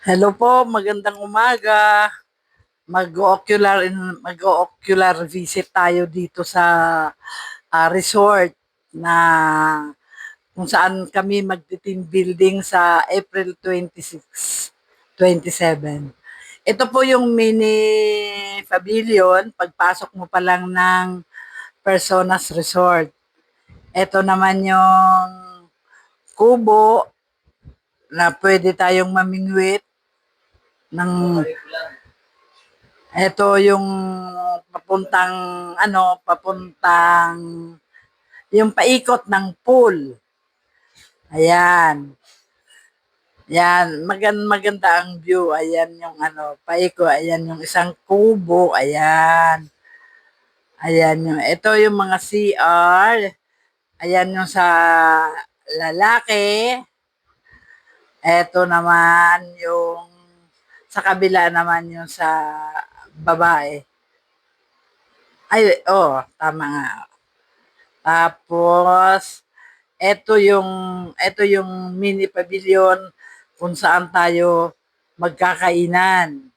Hello po, magandang umaga. Mag-ocular mag-ocular visit tayo dito sa resort na kung saan kami magti-team building sa April 26, 27. Ito po yung mini pavilion pagpasok mo pa lang ng Personas Resort. Ito naman yung kubo na pwede tayong mamingwit ng. Ito yung papuntang papuntang yung paikot ng pool. Ayan. Yan, maganda ang view. Ayan yung paikot. Ayan yung isang kubo. Ayan. Ayan yung, ito yung mga CR. Ayan yung sa lalaki. Ito naman yung sa kabila naman yung sa babae. Ay, oh, tama nga. Tapos, ito yung mini pavilion kung saan tayo magkakainan,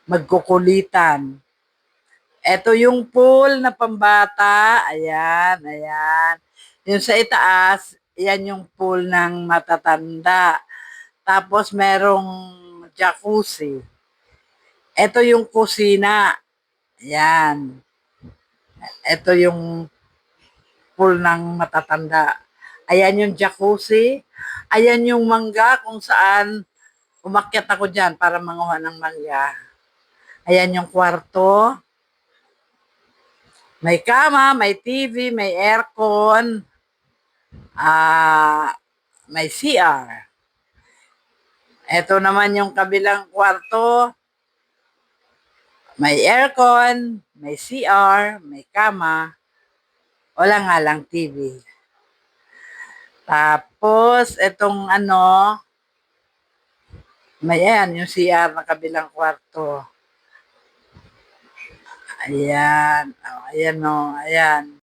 magkukulitan. Ito yung pool na pambata. Ayan, ayan. Yung sa itaas, yan yung pool ng matatanda. Tapos merong jacuzzi. Ito yung kusina. Ayan. Ito yung pool ng matatanda. Ayan yung jacuzzi. Ayan yung mangga kung saan umakyat ako dyan para manguha ng mangga. Ayan yung kwarto. May kama, may TV, may aircon, may CR. Ito naman yung kabilang kwarto. May aircon, may CR, may kama. Wala nga lang TV. Tapos, itong may ayan, yung CR na kabilang kwarto. Ayan. Oh, ayan o, ayan.